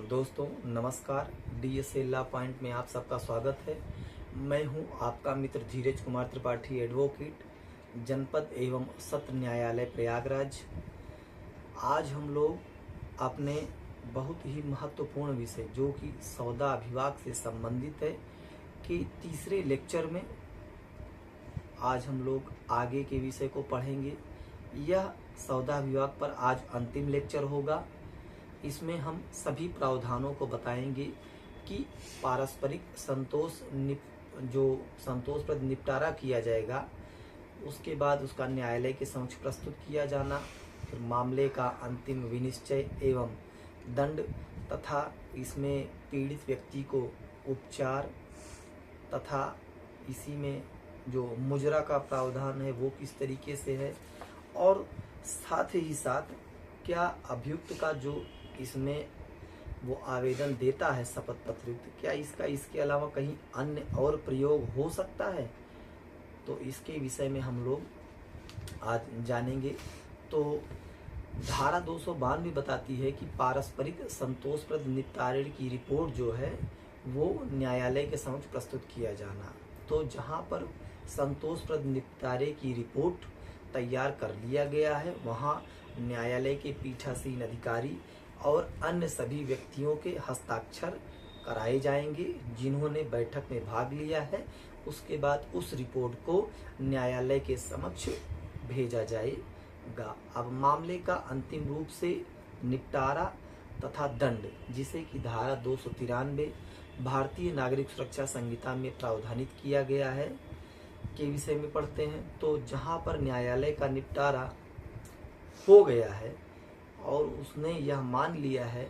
दोस्तों नमस्कार। DSA law point में आप सबका स्वागत है। मैं हूं आपका मित्र धीरज कुमार त्रिपाठी, एडवोकेट, जनपद एवं सत्र न्यायालय प्रयागराज। आज हम लोग अपने बहुत ही महत्वपूर्ण विषय जो कि सौदा विभाग से संबंधित है कि तीसरे लेक्चर में आज हम लोग आगे के विषय को पढ़ेंगे। यह सौदा विभाग पर आज अंतिम लेक्चर होगा। इसमें हम सभी प्रावधानों को बताएंगे कि पारस्परिक जो संतोषप्रद निपटारा किया जाएगा, उसके बाद उसका न्यायालय के समक्ष प्रस्तुत किया जाना, फिर मामले का अंतिम विनिश्चय एवं दंड तथा इसमें पीड़ित व्यक्ति को उपचार तथा इसी में जो मुजरा का प्रावधान है वो किस तरीके से है, और साथ ही साथ क्या अभियुक्त का जो इसमें वो आवेदन देता है शपथ पत्र, क्या इसके अलावा कहीं अन्य और प्रयोग हो सकता है, तो इसके विषय में हम लोग आज जानेंगे। तो धारा 292 बताती है कि पारस्परिक संतोषप्रद निपटारे की रिपोर्ट जो है वो न्यायालय के समक्ष प्रस्तुत किया जाना। तो जहाँ पर संतोषप्रद निपटारे की रिपोर्ट तैयार कर लिया गया है, वहाँ न्यायालय के पीठासीन अधिकारी और अन्य सभी व्यक्तियों के हस्ताक्षर कराए जाएंगे जिन्होंने बैठक में भाग लिया है। उसके बाद उस रिपोर्ट को 93 के समक्ष भेजा जाएगा। अब मामले का अंतिम रूप से निपटारा तथा दंड, जिसे कि धारा 293 भारतीय नागरिक सुरक्षा संहिता में प्रावधानित किया गया है, के विषय में पढ़ते हैं। तो जहां पर न्यायालय का निपटारा हो गया है और उसने यह मान लिया है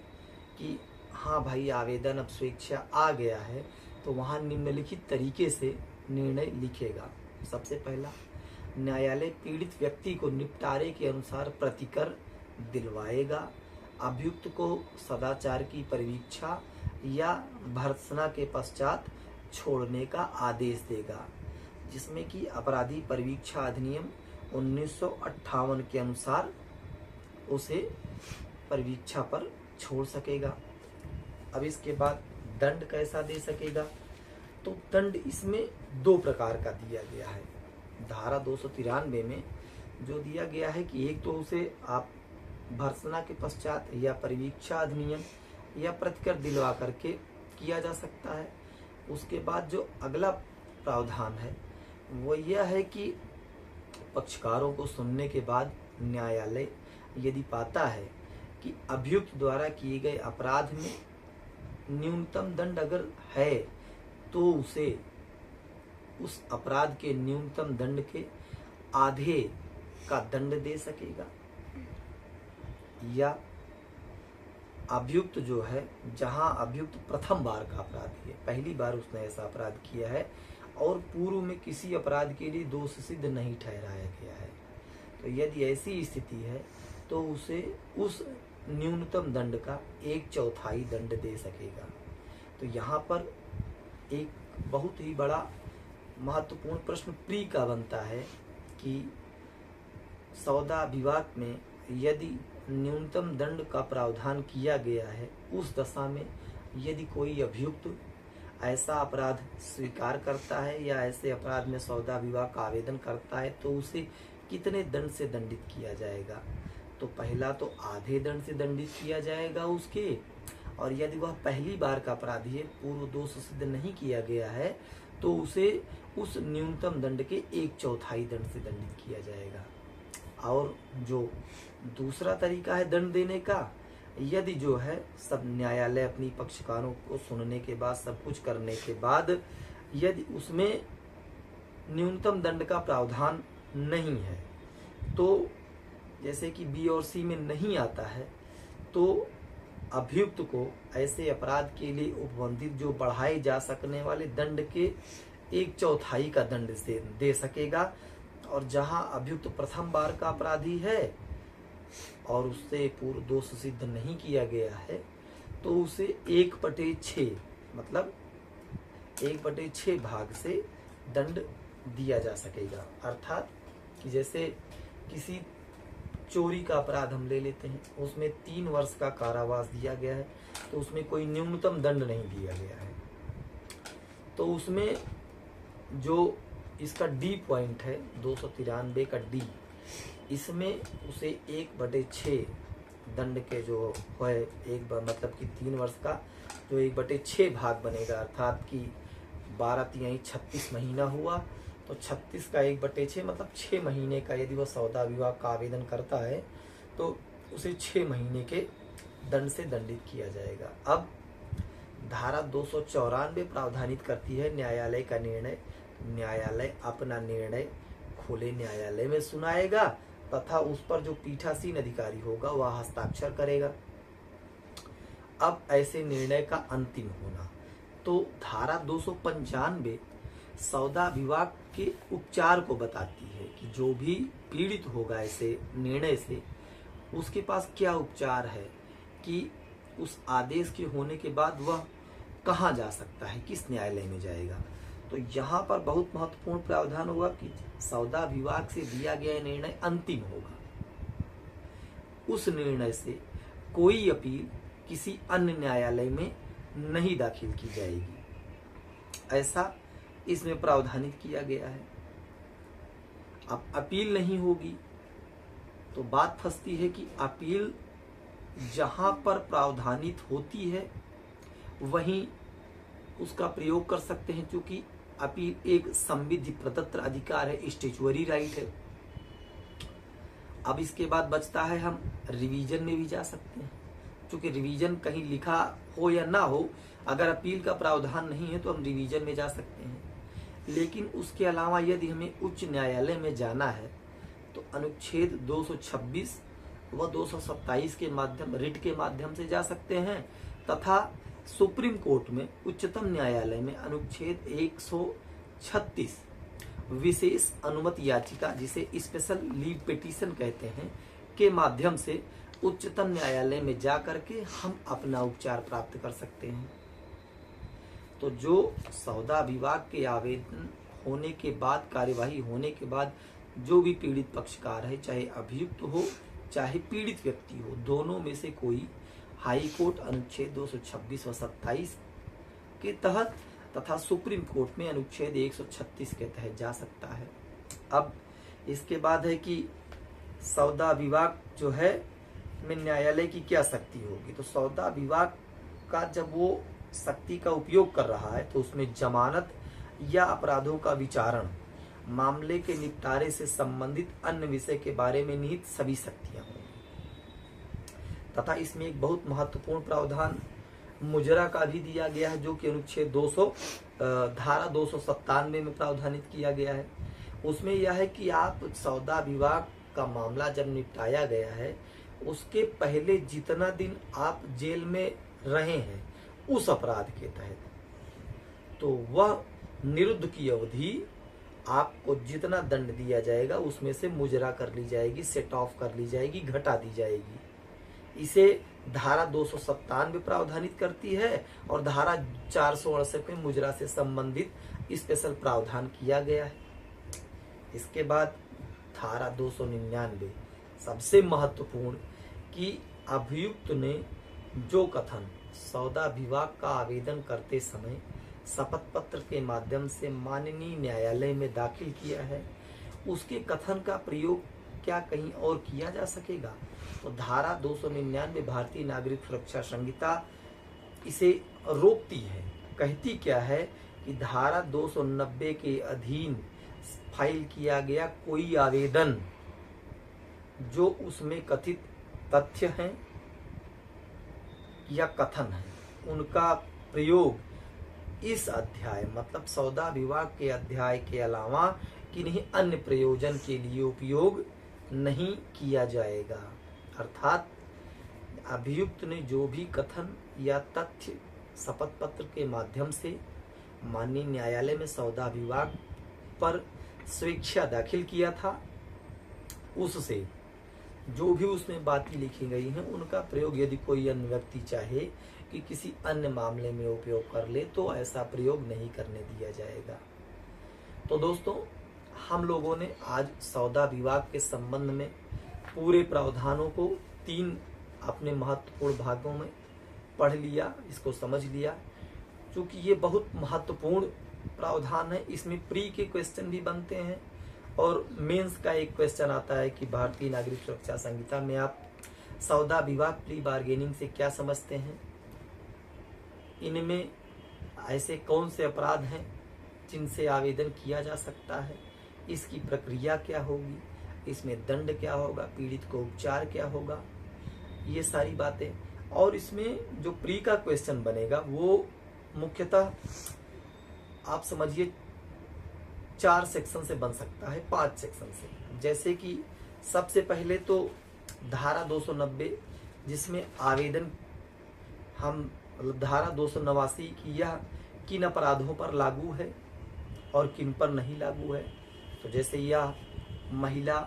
कि हाँ भाई आवेदन अब स्वेच्छा आ गया है, तो वहाँ निम्नलिखित तरीके से निर्णय लिखेगा। सबसे पहला, न्यायालय पीड़ित व्यक्ति को निपटारे के अनुसार प्रतिकर दिलवाएगा, अभियुक्त को सदाचार की परिवीक्षा या भर्त्सना के पश्चात छोड़ने का आदेश देगा, जिसमें कि अपराधी परिवीक्षा अधिनियम 1958 के अनुसार उसे परिवीक्षा पर छोड़ सकेगा। अब इसके बाद दंड कैसा दे सकेगा, तो दंड इसमें दो प्रकार का दिया गया है। धारा 293 में जो दिया गया है कि एक तो उसे आप भर्त्सना के पश्चात या परिवीक्षा अधिनियम या प्रतिकर दिलवा करके किया जा सकता है। उसके बाद जो अगला प्रावधान है वो यह है कि पक्षकारों को सुनने के बाद न्यायालय यदि पाता है कि अभियुक्त द्वारा किए गए अपराध में न्यूनतम दंड अगर है, तो उसे उस अपराध के न्यूनतम दंड के आधे का दंड दे सकेगा, या अभियुक्त जो है, जहां अभियुक्त प्रथम बार का अपराधी है, पहली बार उसने ऐसा अपराध किया है और पूर्व में किसी अपराध के लिए दोष सिद्ध नहीं ठहराया गया है, तो यदि ऐसी स्थिति है तो उसे उस न्यूनतम दंड का 1/4 दंड दे सकेगा। तो यहाँ पर एक बहुत ही बड़ा महत्वपूर्ण प्रश्न प्री का बनता है कि सौदा विभाग में यदि न्यूनतम दंड का प्रावधान किया गया है, उस दशा में यदि कोई अभियुक्त ऐसा अपराध स्वीकार करता है या ऐसे अपराध में सौदा विभाग का आवेदन करता है, तो उसे कितने दंड से दंडित किया जाएगा। तो पहला तो आधे दंड से दंडित किया जाएगा उसके, और यदि वह पहली बार का अपराधी है, पूर्व दोष सिद्ध नहीं किया गया है, तो उसे उस न्यूनतम दंड के 1/4 दंड से दंडित किया जाएगा। और जो दूसरा तरीका है दंड देने का, यदि जो है सब न्यायालय अपनी पक्षकारों को सुनने के बाद, सब कुछ करने के बाद, यदि उसमें न्यूनतम दंड का प्रावधान नहीं है, तो जैसे कि बी और सी में नहीं आता है, तो अभियुक्त को ऐसे अपराध के लिए उपबंधित जो बढ़ाए जा सकने वाले दंड के 1/4 का दंड से दे सकेगा। और जहां अभियुक्त प्रथम बार का अपराधी है और उससे पूर्व दोष सिद्ध नहीं किया गया है, तो उसे 1/6 मतलब 1/6 भाग से दंड दिया जा सकेगा। अर्थात कि जैसे किसी चोरी का अपराध हम ले लेते हैं, उसमें 3 वर्ष का कारावास दिया गया है, तो उसमें कोई न्यूनतम दंड नहीं दिया गया है। तो उसमें जो इसका डी पॉइंट है 293 का डी, इसमें उसे 1/6 दंड के जो है मतलब कि 3 वर्ष का जो 1/6 भाग बनेगा, अर्थात कि 12 तिहाई 36 महीना हुआ, तो 36 का 1/6 मतलब 6 महीने का यदि वह सौदा विवाह का आवेदन करता है तो उसे 6 महीने के दंड से दंडित किया जाएगा। अब धारा 294 प्रावधानित करती है न्यायालय का निर्णय, न्यायालय अपना निर्णय खुले न्यायालय में सुनाएगा तथा उस पर जो पीठासीन अधिकारी होगा वह हस्ताक्षर करेगा। अब ऐसे निर्णय का अंतिम होना, तो धारा 295 सौदा विवाद के उपचार को बताती है कि जो भी पीड़ित होगा ऐसे निर्णय से, उसके पास क्या उपचार है, कि उस आदेश के होने के बाद वह कहाँ जा सकता है, किस न्यायालय में जाएगा। तो यहाँ पर बहुत महत्वपूर्ण प्रावधान होगा कि सौदा विवाद से दिया गया निर्णय अंतिम होगा, उस निर्णय से कोई अपील किसी अन्य न्यायालय में नहीं दाखिल की जाएगी, ऐसा इसमें प्रावधानित किया गया है। अब अपील नहीं होगी तो बात फंसती है कि अपील जहां पर प्रावधानित होती है वहीं उसका प्रयोग कर सकते हैं, क्योंकि अपील एक संविधि प्रदत्त अधिकार है, स्टेचुअरी राइट है। अब इसके बाद बचता है हम रिवीजन में भी जा सकते हैं, क्योंकि रिवीजन कहीं लिखा हो या ना हो, अगर अपील का प्रावधान नहीं है तो हम रिवीजन में जा सकते हैं। लेकिन उसके अलावा यदि हमें उच्च न्यायालय में जाना है तो अनुच्छेद 226 व 227 के माध्यम, रिट के माध्यम से जा सकते हैं, तथा सुप्रीम कोर्ट में उच्चतम न्यायालय में अनुच्छेद 136 विशेष अनुमति याचिका, जिसे स्पेशल लीव पिटीशन कहते हैं, के माध्यम से उच्चतम न्यायालय में जा करके हम अपना उपचार प्राप्त कर सकते हैं। तो जो सौदा विवाद के आवेदन होने के बाद, कार्यवाही होने के बाद जो भी पीड़ित पक्षकार है, चाहे अभियुक्त हो चाहे पीड़ित व्यक्ति हो, दोनों में से कोई हाई कोर्ट अनुच्छेद 226 व 27 के तहत तथा सुप्रीम कोर्ट में अनुच्छेद 136 के तहत जा सकता है। अब इसके बाद है कि सौदा विवाद जो है में न्यायालय की क्या शक्ति होगी। तो सौदा विवाद का जब वो शक्ति का उपयोग कर रहा है तो उसमें जमानत या अपराधों का विचारण, मामले के निपटारे से संबंधित अन्य विषय के बारे में निहित सभी शक्तियां होंगी। तथा इसमें एक बहुत महत्वपूर्ण प्रावधान मुजरा का भी दिया गया है, जो कि अनुच्छेद 200 धारा 297 में प्रावधानित किया गया है। उसमें यह है कि आप सौदा विवाद का मामला जब निपटाया गया है उसके पहले जितना दिन आप जेल में रहे हैं उस अपराध के तहत, तो वह निरुद्ध की अवधि आपको जितना दंड दिया जाएगा उसमें से मुजरा कर ली जाएगी, सेट ऑफ कर ली जाएगी, घटा दी जाएगी। इसे धारा 297 प्रावधानित करती है और धारा 468 में मुजरा से संबंधित स्पेशल प्रावधान किया गया है। इसके बाद धारा 299 सबसे महत्वपूर्ण, कि अभियुक्त ने जो कथन सौदा विवाद का आवेदन करते समय शपथ पत्र के माध्यम से माननीय न्यायालय में दाखिल किया है, उसके कथन का प्रयोग क्या कहीं और किया जा सकेगा। तो धारा 299 भारतीय नागरिक सुरक्षा संहिता इसे रोकती है। कहती क्या है कि धारा 290 के अधीन फाइल किया गया कोई आवेदन जो उसमें कथित तथ्य हैं या कथन है, उनका प्रयोग इस अध्याय मतलब सौदा विवाद के अध्याय के अलावा किन्हीं अन्य प्रयोजन के लिए उपयोग नहीं किया जाएगा। अर्थात अभियुक्त ने जो भी कथन या तथ्य शपथ पत्र के माध्यम से माननीय न्यायालय में सौदा विवाद पर स्वेच्छा दाखिल किया था, उससे जो भी उसमें बातें लिखी गई हैं उनका प्रयोग यदि कोई अन्य व्यक्ति चाहे कि किसी अन्य मामले में उपयोग कर ले तो ऐसा प्रयोग नहीं करने दिया जाएगा। तो दोस्तों, हम लोगों ने आज सौदा विवाद के संबंध में पूरे प्रावधानों को 3 अपने महत्वपूर्ण भागों में पढ़ लिया, इसको समझ लिया, क्योंकि ये बहुत महत्वपूर्ण प्रावधान है। इसमें प्री के क्वेश्चन भी बनते हैं और मेंस का एक क्वेश्चन आता है कि भारतीय नागरिक सुरक्षा संहिता में आप सौदा विवाद प्री बार्गेनिंग से क्या समझते हैं, इनमें ऐसे कौन से अपराध हैं जिनसे आवेदन किया जा सकता है, इसकी प्रक्रिया क्या होगी, इसमें दंड क्या होगा, पीड़ित को उपचार क्या होगा, ये सारी बातें। और इसमें जो प्री का क्वेश्चन बनेगा वो मुख्यतः आप समझिए 4 सेक्शन से बन सकता है, 5 सेक्शन से। जैसे कि सबसे पहले तो धारा 290, जिसमें आवेदन हम धारा 289 की यह किन अपराधों पर लागू है और किन पर नहीं लागू है। तो जैसे यह महिला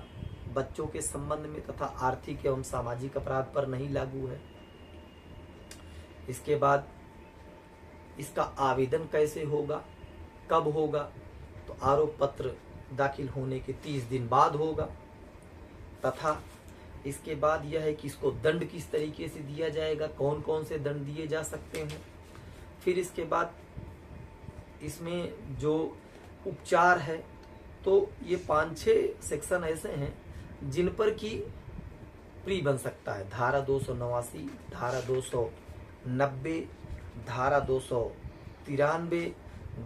बच्चों के संबंध में तथा आर्थिक एवं सामाजिक अपराध पर नहीं लागू है। इसके बाद इसका आवेदन कैसे होगा, कब होगा, तो आरोप पत्र दाखिल होने के 30 दिन बाद होगा। तथा इसके बाद यह है कि इसको दंड किस तरीके से दिया जाएगा, कौन कौन से दंड दिए जा सकते हैं। फिर इसके बाद इसमें जो उपचार है, तो ये 5-6 सेक्शन ऐसे हैं जिन पर की प्री बन सकता है। धारा 289, धारा 290, धारा 293,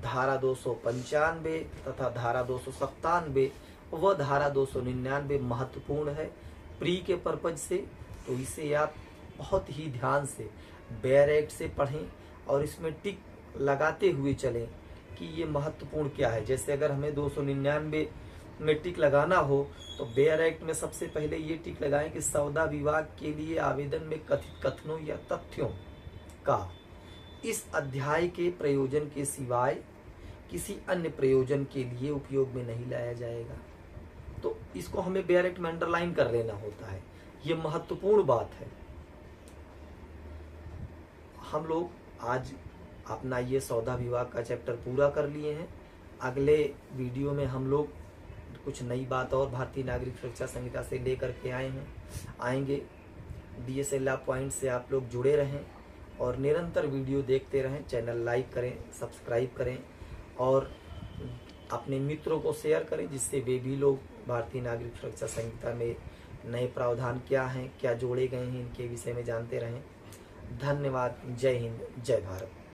धारा 295 तथा धारा 297 व धारा 299 महत्वपूर्ण है प्री के पर्पज से। तो इसे आप बहुत ही ध्यान से बेयर एक्ट से पढ़ें और इसमें टिक लगाते हुए चलें कि ये महत्वपूर्ण क्या है। जैसे अगर हमें 299 में टिक लगाना हो तो बेयर एक्ट में सबसे पहले ये टिक लगाएं कि सौदा विवाद के लिए आवेदन में कथित कथनों या तथ्यों का इस अध्याय के प्रयोजन के सिवाय किसी अन्य प्रयोजन के लिए उपयोग में नहीं लाया जाएगा। तो इसको हमें बेयर एक्ट में अंडरलाइन कर लेना होता है, ये महत्वपूर्ण बात है। हम लोग आज अपना ये सौदा विवाद का चैप्टर पूरा कर लिए हैं। अगले वीडियो में हम लोग कुछ नई बात और भारतीय नागरिक सुरक्षा संहिता से लेकर के आएंगे। DSLR पॉइंट से आप लोग जुड़े रहें और निरंतर वीडियो देखते रहें। चैनल लाइक करें, सब्सक्राइब करें और अपने मित्रों को शेयर करें, जिससे वे भी लोग भारतीय नागरिक सुरक्षा संहिता में नए प्रावधान क्या हैं, क्या जोड़े गए हैं, इनके विषय में जानते रहें। धन्यवाद। जय हिंद, जय भारत।